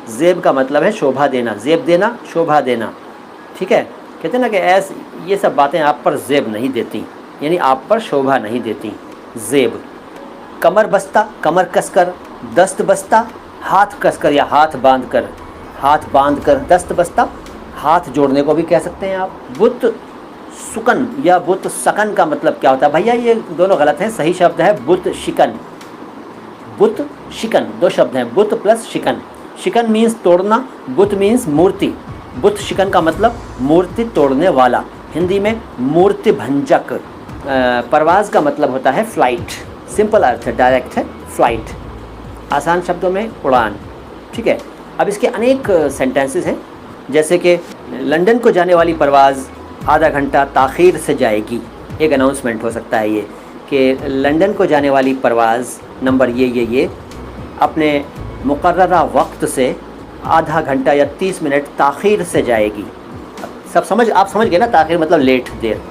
ज़ेब का मतलब है शोभा देना, ज़ेब देना, शोभा देना, ठीक है। कहते हैं ना कि ये सब बातें आप पर ज़ेब नहीं देती, यानी आप पर शोभा नहीं देती। ज़ेब। कमर बस्ता, कमर कसकर, दस्त बस्ता, हाथ कसकर या हाथ बांधकर, हाथ बांधकर दस्त बस्ता, हाथ जोड़ने को भी कह सकते हैं आप। बुत सुकन या बुत सकन का मतलब क्या होता है भैया? ये दोनों गलत हैं, सही शब्द है बुत शिकन। बुत शिकन, दो शब्द हैं, बुत प्लस शिकन। शिकन मीन्स तोड़ना, बुत मीन्स मूर्ति। बुत शिकन का मतलब मूर्ति तोड़ने वाला, हिंदी में मूर्ति भंजक। परवाज़ का मतलब होता है फ़्लाइट, सिंपल अर्थ है, डायरेक्ट है, फ़्लाइट, आसान शब्दों में उड़ान, ठीक है। अब इसके अनेक सेंटेंसेस हैं, जैसे कि लंदन को जाने वाली परवाज़ आधा घंटा ताख़ीर से जाएगी। एक अनाउंसमेंट हो सकता है ये कि लंदन को जाने वाली परवाज़ नंबर ये अपने मुकर्ररा वक्त से आधा घंटा या 30 मिनट ताख़ीर से जाएगी। आप समझ गए ना, ताख़ीर मतलब लेट, देर।